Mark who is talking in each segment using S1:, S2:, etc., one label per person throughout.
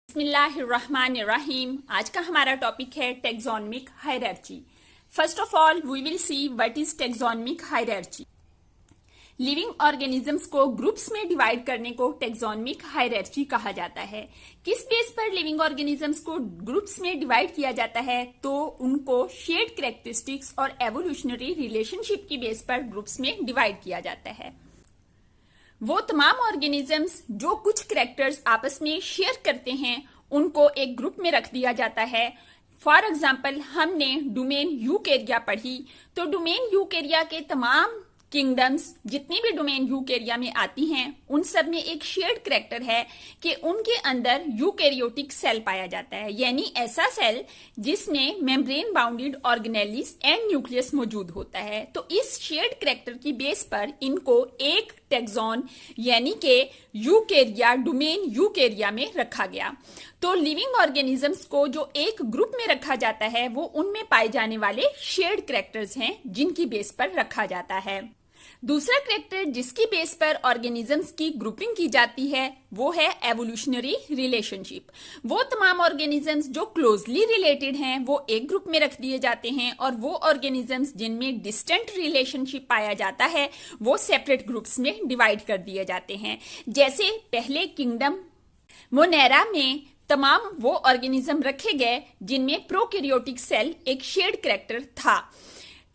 S1: बिस्मिल्लाहिर्रहमानिर्रहीम। आज का हमारा टॉपिक है taxonomic hierarchy. First of all we will see what is taxonomic hierarchy. Living organisms को ग्रुप्स में डिवाइड करने को टेक्सोनमिक हायरार्ची कहा जाता है। किस बेस पर लिविंग ऑर्गेनिजम्स को ग्रुप्स में डिवाइड किया जाता है? तो उनको शेयर्ड कैरेक्टरिस्टिक्स और एवोल्यूशनरी रिलेशनशिप की बेस पर ग्रुप्स में डिवाइड किया जाता है। वो तमाम ऑर्गेनिजम्स जो कुछ कैरेक्टर्स आपस में शेयर करते हैं उनको एक ग्रुप में रख दिया जाता है। फॉर एग्जाम्पल हमने डोमेन यूकेरिया पढ़ी, तो डोमेन यूकेरिया के तमाम किंगडम्स जितनी भी डोमेन यूकेरिया में आती हैं उन सब में एक शेयर्ड कैरेक्टर है कि उनके अंदर यूकेरियोटिक सेल पाया जाता है, यानी ऐसा सेल जिसमें membrane bounded organelles and nucleus मौजूद होता है। तो इस शेयर्ड कैरेक्टर की बेस पर इनको एक टेक्सोन यानी कि यूकेरिया डोमेन यूकेरिया में रखा गया। तो लिविंग ऑर्गेनिजम्स को जो एक ग्रुप में रखा जाता है वो उनमें पाए जाने वाले शेयर्ड कैरेक्टर्स हैं जिनकी बेस पर रखा जाता है। दूसरा कैरेक्टर जिसकी बेस पर ऑर्गेनिजम्स की ग्रुपिंग की जाती है वो है एवोल्यूशनरी रिलेशनशिप। वो तमाम ऑर्गेनिजम्स जो क्लोजली रिलेटेड हैं वो एक ग्रुप में रख दिए जाते हैं और वो ऑर्गेनिजम्स जिनमें डिस्टेंट रिलेशनशिप पाया जाता है वो सेपरेट ग्रुप्स में डिवाइड कर दिए जाते हैं। जैसे पहले किंगडम मोनेरा में तमाम वो ऑर्गेनिज्म रखे गए जिनमें प्रोकैरियोटिक सेल एक शेयर्ड कैरेक्टर था,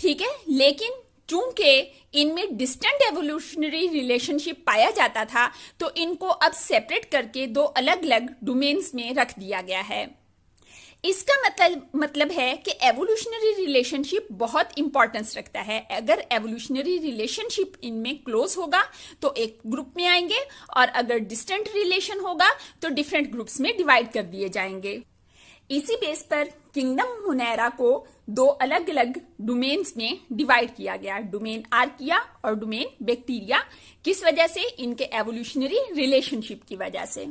S1: ठीक है। लेकिन चूंकि इनमें डिस्टेंट एवोल्यूशनरी रिलेशनशिप पाया जाता था तो इनको अब सेपरेट करके दो अलग अलग डोमेन्स में रख दिया गया है। इसका मतलब है कि एवोल्यूशनरी रिलेशनशिप बहुत इंपॉर्टेंस रखता है। अगर एवोल्यूशनरी रिलेशनशिप इनमें क्लोज होगा तो एक ग्रुप में आएंगे और अगर डिस्टेंट रिलेशन होगा तो डिफरेंट ग्रुप्स में डिवाइड कर दिए जाएंगे। इसी बेस पर किंगडम मोनेरा को दो अलग अलग डोमेन्स में डिवाइड किया गया, डोमेन आर्किया और डोमेन बैक्टीरिया। किस वजह से? इनके एवोल्यूशनरी रिलेशनशिप की वजह से।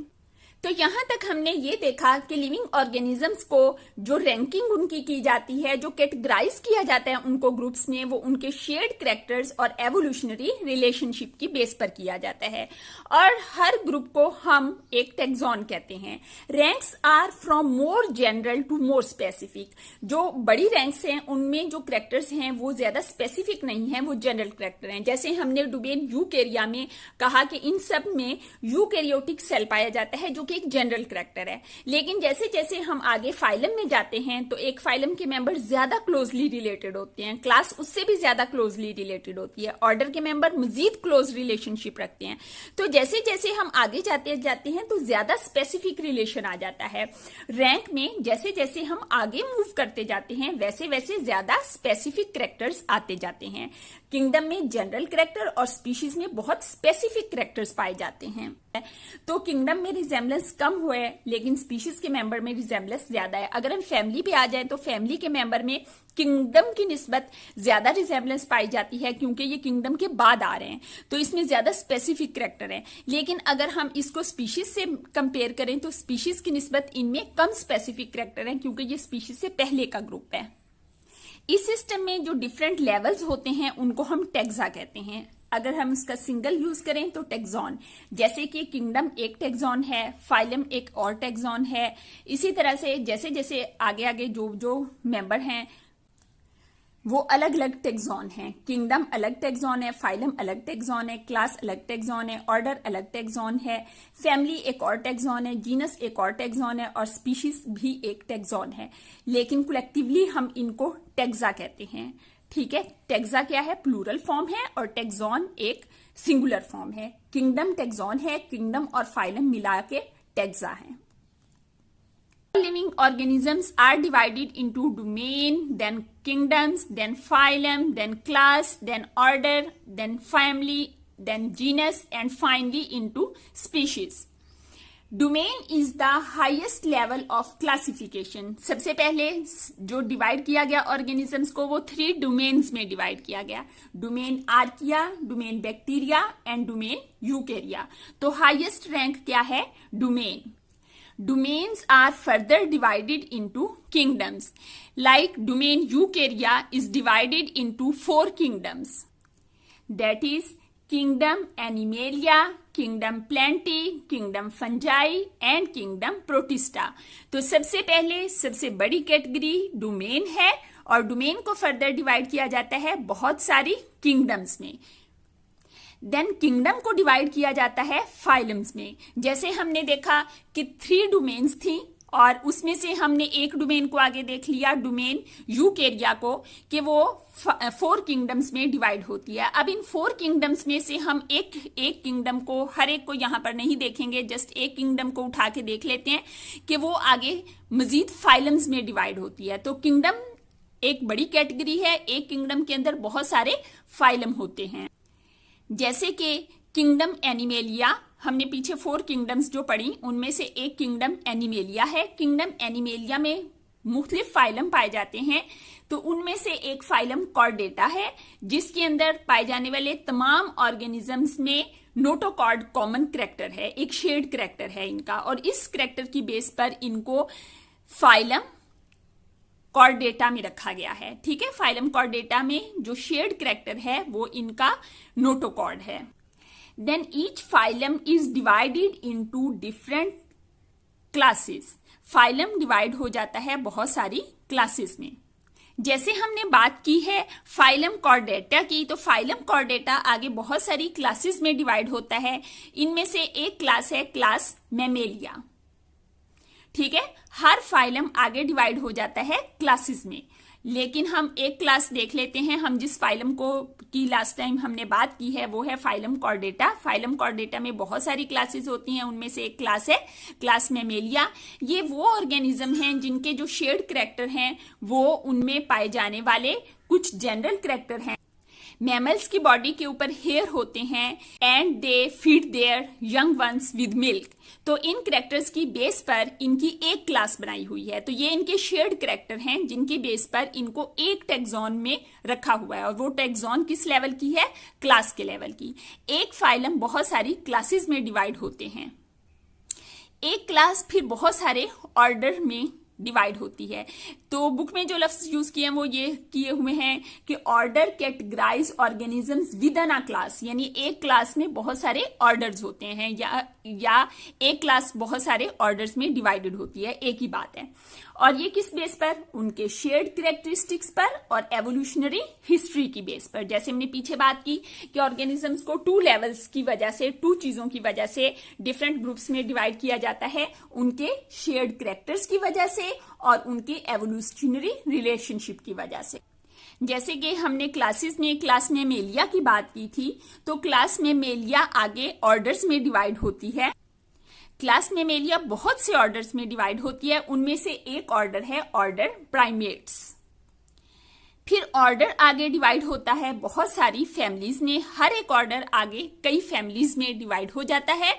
S1: तो यहां तक हमने ये देखा कि लिविंग ऑर्गेनिजम्स को जो रैंकिंग उनकी की जाती है, जो कैटेगराइज किया जाता है उनको ग्रुप्स में, वो उनके शेयर्ड कैरेक्टर्स और एवोल्यूशनरी रिलेशनशिप की बेस पर किया जाता है। और हर ग्रुप को हम एक टेक्सोन कहते हैं। Ranks are from more general to more specific. जो बड़ी रैंक्स हैं उनमें जो कैरेक्टर्स हैं वो ज्यादा स्पेसिफिक नहीं है, वो जनरल कैरेक्टर हैं। जैसे हमने डोमेन यूकेरिया में कहा कि इन सब में यूकेरियोटिक सेल पाया जाता है जो एक जनरल कैरेक्टर है। लेकिन जैसे जैसे हम आगे फाइलम में जाते हैं तो एक फाइलम के मेंबर ज्यादा क्लोजली रिलेटेड होते हैं, क्लास उससे भी ज्यादा क्लोजली रिलेटेड होती है, ऑर्डर के मेंबर मजीद क्लोज रिलेशनशिप रखते हैं। तो जैसे जैसे हम आगे जाते हैं तो ज्यादा स्पेसिफिक रिलेशन आ जाता है। रैंक में जैसे जैसे हम आगे मूव करते जाते हैं वैसे वैसे ज्यादा स्पेसिफिक कैरेक्टर्स आते जाते हैं। किंगडम में जनरल कैरेक्टर और स्पीशीज में बहुत स्पेसिफिक कैरेक्टर्स पाए जाते हैं। तो किंगडम में रिजेम्बलेंस कम हुए लेकिन स्पीशीज के मेंबर में रिजेम्बलेंस ज्यादा है। अगर हम फैमिली पे आ जाए तो फैमिली के मेंबर में किंगडम की निस्बत ज्यादा रिजेम्बलेंस पाई जाती है क्योंकि ये किंगडम के बाद आ रहे हैं, तो इसमें ज्यादा स्पेसिफिक कैरेक्टर है। लेकिन अगर हम इसको स्पीशीज से कंपेयर करें तो स्पीशीज की निस्बत इनमें कम स्पेसिफिक कैरेक्टर है क्योंकि ये स्पीशीज से पहले का ग्रुप है। इस सिस्टम में जो डिफरेंट लेवल्स होते हैं उनको हम टेक्सा कहते हैं। अगर हम इसका सिंगल यूज करें तो टेक्सोन, जैसे कि किंगडम एक टेक्सोन है, फाइलम एक और टेक्सोन है। इसी तरह से जैसे जैसे आगे आगे जो जो मेंबर हैं वो अलग अलग टेक्सोन हैं। किंगडम अलग टेक्सोन है, फाइलम अलग टेक्सोन है, क्लास अलग टेक्सोन है, ऑर्डर अलग टेक्सोन है, फैमिली एक और टेक्सोन है, जीनस एक और टेक्सोन है और स्पीशीज भी एक टेक्सोन है। लेकिन कलेक्टिवली हम इनको टेक्सा कहते हैं, ठीक है। टेक्सा क्या है? प्लूरल फॉर्म है और टेक्सोन एक सिंगुलर फॉर्म है। किंगडम टेक्सोन है, किंगडम और फाइलम मिला के टेक्सा है। Living organisms are divided into domain, then kingdoms, then phylum, then class, then order, then family, then genus, and finally into species. Domain is the highest level of classification. सबसे पहले जो divide किया गया organisms को वो 3 domains में divide किया गया, domain archaea, domain bacteria and domain Eukarya. तो हाईएस्ट रैंक क्या है? Domain. Domains are further divided into kingdoms. Like domain Eukarya is divided into 4 kingdoms. That is Kingdom Animalia, kingdom plenty, kingdom fungi and kingdom protista. तो सबसे पहले सबसे बड़ी category domain है और डोमेन को फर्दर डिवाइड किया जाता है बहुत सारी किंगडम्स में। देन किंगडम को डिवाइड किया जाता है फाइलम्स में। जैसे हमने देखा कि 3 डोमेन्स थी और उसमें से हमने एक डोमेन को आगे देख लिया, डोमेन यूकेरिया को, कि वो 4 किंगडम्स में डिवाइड होती है। अब इन 4 किंगडम्स में से हम एक किंगडम को, हर एक को यहाँ पर नहीं देखेंगे, जस्ट एक किंगडम को उठा के देख लेते हैं कि वो आगे मजीद फाइलम्स में डिवाइड होती है। तो किंगडम एक बड़ी कैटेगरी है, एक किंगडम के अंदर बहुत सारे फाइलम होते हैं। जैसे कि किंगडम एनिमेलिया, हमने पीछे 4 किंगडम्स जो पढ़ी उनमें से एक किंगडम एनिमेलिया है। किंगडम एनिमेलिया में मुख्तलिफ फाइलम पाए जाते हैं। तो उनमें से एक फाइलम कॉर्डेटा है जिसके अंदर पाए जाने वाले तमाम ऑर्गेनिजम्स में नोटोकॉर्ड कॉमन करैक्टर है, एक शेड करैक्टर है इनका, और इस करैक्टर की बेस पर इनको फाइलम कॉर्डेटा में रखा गया है। ठीक है, फाइलम कॉर्डेटा में जो शेड करैक्टर है वो इनका नोटोकॉर्ड है। Then each phylum is divided into different classes. Phylum divide हो जाता है बहुत सारी क्लासेस में। जैसे हमने बात की है फाइलम कॉर्डेटा की, तो फाइलम कॉर्डेटा आगे बहुत सारी क्लासेस में डिवाइड होता है। इनमें से एक क्लास है क्लास मैमेलिया। ठीक है, हर फाइलम आगे डिवाइड हो जाता है क्लासेस में, लेकिन हम एक क्लास देख लेते हैं। हम जिस फाइलम को की लास्ट टाइम हमने बात की है वो है फाइलम कॉर्डेटा। फाइलम कॉर्डेटा में बहुत सारी क्लासेस होती हैं, उनमें से एक क्लास है क्लास मैमेलिया। ये वो ऑर्गेनिज्म हैं जिनके जो शेड करैक्टर हैं वो उनमें पाए जाने वाले कुछ जनरल करैक्टर हैं। मैमल्स की बॉडी के ऊपर हेयर होते हैं and they feed there young ones with milk. तो इन करैक्टर्स की बेस पर इनकी एक क्लास बनाई हुई है। तो ये इनके शेयर्ड करैक्टर हैं जिनकी बेस पर इनको एक टैक्सॉन में रखा हुआ है, और वो टैक्सॉन किस लेवल की है? क्लास के लेवल की। एक फाइलम बहुत सारी क्लासेस में डिवाइड होते हैं। एक क्लास फिर बहुत सारे ऑर्डर में डिवाइड होती है। तो बुक में जो लफ्ज यूज किए हैं वो ये किए हुए हैं कि order categorize organisms within a class, यानी एक क्लास में बहुत सारे ऑर्डर्स होते हैं या एक क्लास बहुत सारे ऑर्डर्स में डिवाइडेड होती है, एक ही बात है। और ये किस बेस पर? उनके शेयर्ड कैरेक्टरिस्टिक्स पर और एवोल्यूशनरी हिस्ट्री की बेस पर। जैसे हमने पीछे बात की कि ऑर्गेनिजम्स को 2 लेवल्स की वजह से, 2 चीजों की वजह से डिफरेंट ग्रुप्स में डिवाइड किया जाता है, उनके शेयर्ड कैरेक्टर्स की वजह से और उनके एवोल्यूशनरी रिलेशनशिप की वजह से। जैसे कि हमने क्लासेस में क्लास मैमेलिया की बात की थी, तो क्लास मैमेलिया आगे ऑर्डर्स में डिवाइड होती है। क्लास मैमेलिया बहुत से ऑर्डर्स में डिवाइड होती है, उनमें से एक ऑर्डर है ऑर्डर प्राइमेट्स। फिर ऑर्डर आगे डिवाइड होता है बहुत सारी फैमिलीज में, हर एक ऑर्डर आगे कई फैमिलीज में डिवाइड हो जाता है।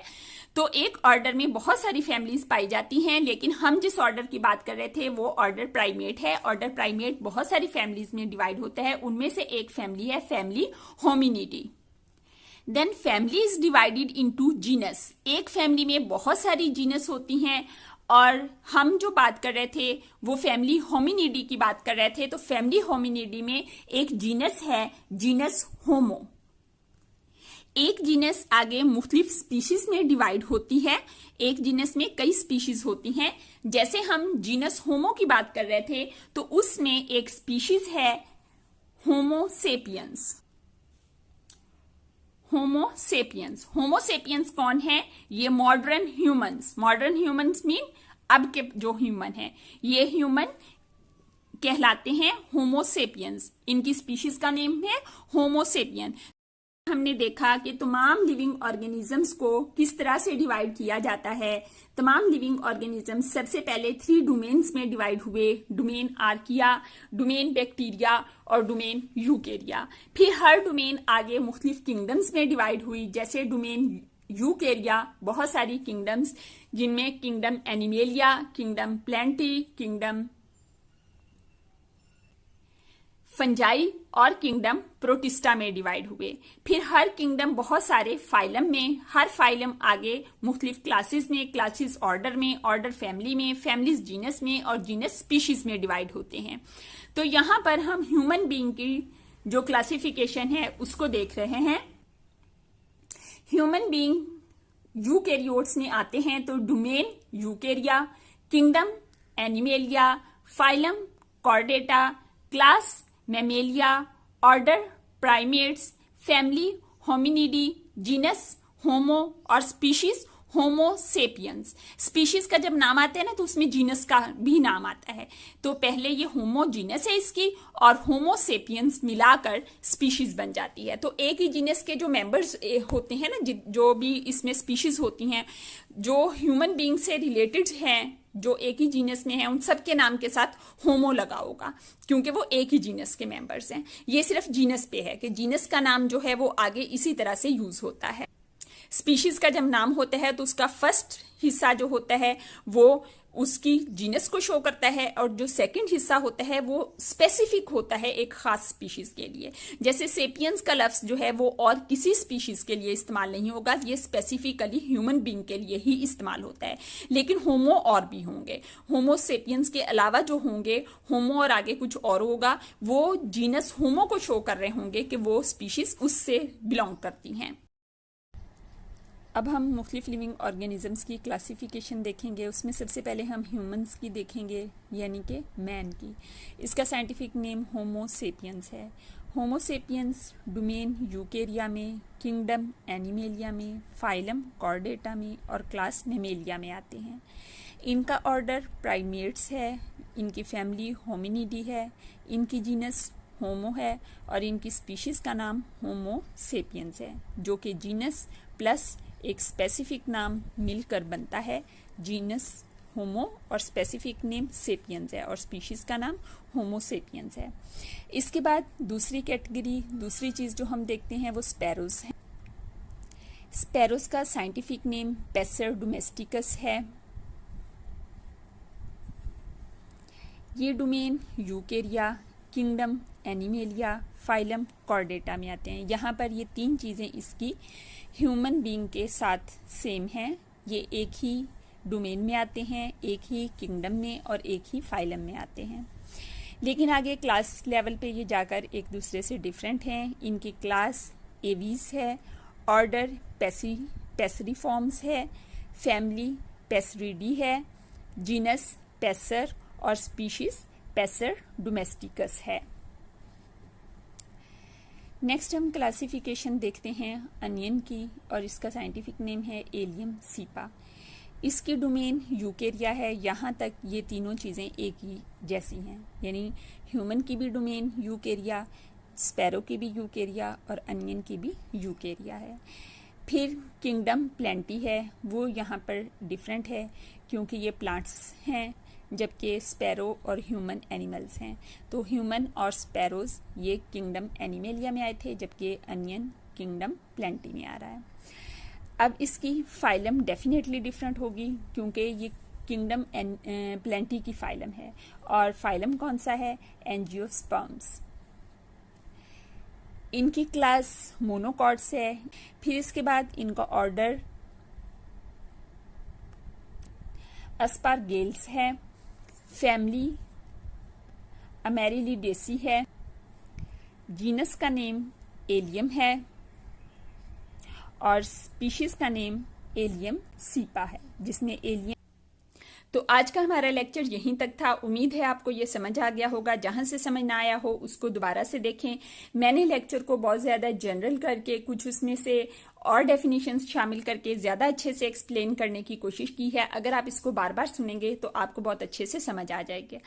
S1: तो एक ऑर्डर में बहुत सारी फैमिलीज पाई जाती हैं, लेकिन हम जिस ऑर्डर की बात कर रहे थे वो ऑर्डर प्राइमेट है। ऑर्डर प्राइमेट बहुत सारी फैमिलीज में डिवाइड होता है, उनमें से एक फैमिली है family Hominidae. Then family is divided into genus. एक फैमिली में बहुत सारी जीनस होती हैं, और हम जो बात कर रहे थे वो फैमिली होमिनिडी की बात कर रहे थे। तो फैमिली होमिनिडी में एक जीनस है, जीनस होमो। एक जीनस आगे मुख्तलिफ स्पीशीज में डिवाइड होती है, एक जीनस में कई स्पीशीज होती हैं। जैसे हम जीनस होमो की बात कर रहे थे तो उसमें एक स्पीशीज है होमोसेपियंस। होमोसेपियंस कौन है? ये modern humans. Modern humans mean अब के जो ह्यूमन है, ये ह्यूमन कहलाते हैं होमोसेपियंस। इनकी स्पीशीज का नेम है होमोसेपियन। हमने देखा कि तमाम लिविंग ऑर्गेनिजम्स को किस तरह से डिवाइड किया जाता है। तमाम लिविंग ऑर्गेनिजम्स सबसे पहले 3 डोमेन्स में डिवाइड हुए, डोमेन आर्किया, डोमेन बैक्टीरिया और डोमेन यूकेरिया। फिर हर डोमेन आगे मुख्तलिफ किंगडम्स में डिवाइड हुई। जैसे डोमेन यूकेरिया बहुत सारी किंगडम्स, जिनमें kingdom animalia, kingdom plenty, kingdom fungi और किंगडम प्रोटिस्टा में डिवाइड हुए। फिर हर किंगडम बहुत सारे फाइलम में, हर फाइलम आगे मुख्तलिफ क्लासेस में, क्लासेस ऑर्डर में, ऑर्डर फैमिली में, फैमिलीज जीनस में और जीनस स्पीशीज में डिवाइड होते हैं। तो यहाँ पर हम ह्यूमन बीइंग की जो क्लासिफिकेशन है उसको देख रहे हैं। ह्यूमन बीइंग यूकेरियोट्स में आते हैं तो domain eukarya, kingdom animalia, phylum chordata, class mammalia, order primates, family hominidae, genus homo और स्पीशीज होमो सेपियंस। स्पीशीज का जब नाम आता है ना तो उसमें जीनस का भी नाम आता है। तो पहले ये होमो जीनस है इसकी और होमो सेपियंस मिलाकर स्पीशीज बन जाती है। तो एक ही जीनस के जो मेंबर्स होते हैं ना, जो भी इसमें स्पीशीज होती हैं जो ह्यूमन बीइंग से रिलेटेड हैं, जो एक ही जीनस में है, उन सब के नाम के साथ होमो लगा होगा क्योंकि वो एक ही जीनस के मेंबर्स हैं। ये सिर्फ जीनस पे है कि जीनस का नाम जो है वो आगे इसी तरह से यूज होता है। स्पीशीज का जब नाम होता है तो उसका फर्स्ट हिस्सा जो होता है वो उसकी जीनस को शो करता है और जो सेकंड हिस्सा होता है वो स्पेसिफिक होता है एक खास स्पीशीज के लिए। जैसे सेपियंस का लफ्ज जो है वो और किसी स्पीशीज के लिए इस्तेमाल नहीं होगा, ये स्पेसिफिकली ह्यूमन बीइंग के लिए ही इस्तेमाल होता है। लेकिन होमो और भी होंगे, होमो सेपियंस के अलावा जो होंगे, होमो और आगे कुछ और होगा, वो जीनस होमो को शो कर रहे होंगे कि वो स्पीशीज उससे बिलोंग करती हैं। अब हम मुख्तलिफ लिविंग ऑर्गेनिजम्स की क्लासिफिकेशन देखेंगे। उसमें सबसे पहले हम ह्यूमंस की देखेंगे, यानी कि मैन की। इसका साइंटिफिक नेम होमो सेपियंस है। होमो सेपियंस डोमेन यूकेरिया में, किंगडम एनिमेलिया में, फाइलम कॉर्डेटा में और क्लास मैमेलिया में आते हैं। इनका ऑर्डर प्राइमेट्स है, इनकी फैमिली होमिनिडी है, इनकी जीनस होमो है और इनकी स्पीशीज का नाम होमो सेपियंस है, जो कि जीनस प्लस एक स्पेसिफिक नाम मिलकर बनता है। जीनस होमो और स्पेसिफिक नेम सेपियंस है और स्पीशीज का नाम होमो सेपियंस है। इसके बाद दूसरी कैटेगरी, दूसरी चीज जो हम देखते हैं वो स्पैरोज है। स्पैरोज का साइंटिफिक नेम पैसर डोमेस्टिकस है। ये domain eukarya, kingdom animalia, phylum Chordata में आते हैं। यहाँ पर ये तीन चीज़ें इसकी ह्यूमन बीइंग के साथ सेम हैं। ये एक ही डोमेन में आते हैं, एक ही किंगडम में और एक ही फाइलम में आते हैं। लेकिन आगे क्लास लेवल पे ये जाकर एक दूसरे से डिफरेंट हैं। इनकी क्लास एवीज है, ऑर्डर पैसरीफॉर्म्स है, फैमिली पैसरीडी है, जीनस पैसर और स्पीशीज पैसर डोमेस्टिकस है। नेक्स्ट हम क्लासिफिकेशन देखते हैं अनियन की और इसका साइंटिफिक नेम है एलियम सीपा। इसकी डोमेन यूकेरिया है। यहाँ तक ये तीनों चीज़ें एक ही जैसी हैं, यानी ह्यूमन की भी डोमेन यूकेरिया, स्पैरो की भी यूकेरिया और अनियन की भी यूकेरिया है। फिर किंगडम प्लेंटी है, वो यहाँ पर डिफरेंट है क्योंकि ये प्लांट्स हैं जबकि स्पैरो और ह्यूमन एनिमल्स हैं। तो ह्यूमन और स्पैरोज ये किंगडम एनिमेलिया में आए थे, जबकि अनियन किंगडम प्लेंटी में आ रहा है। अब इसकी फाइलम डेफिनेटली डिफरेंट होगी क्योंकि ये किंगडम प्लेंटी की फाइलम है और फाइलम कौन सा है, एंजियोस्पर्म्स। इनकी क्लास मोनोकॉट्स है। फिर इसके बाद इनका ऑर्डर अस्पारगेल्स है, फैमिली अमेरिलिडेसी है, जीनस का नेम एलियम है और स्पीशीज का नेम एलियम सीपा है, जिसमें एलियम। तो आज का हमारा लेक्चर यहीं तक था। उम्मीद है आपको ये समझ आ गया होगा। जहां से समझ ना आया हो उसको दोबारा से देखें। मैंने लेक्चर को बहुत ज़्यादा जनरल करके कुछ उसमें से और डेफिनेशंस शामिल करके ज़्यादा अच्छे से एक्सप्लेन करने की कोशिश की है। अगर आप इसको बार बार सुनेंगे तो आपको बहुत अच्छे से समझ आ जाएगा।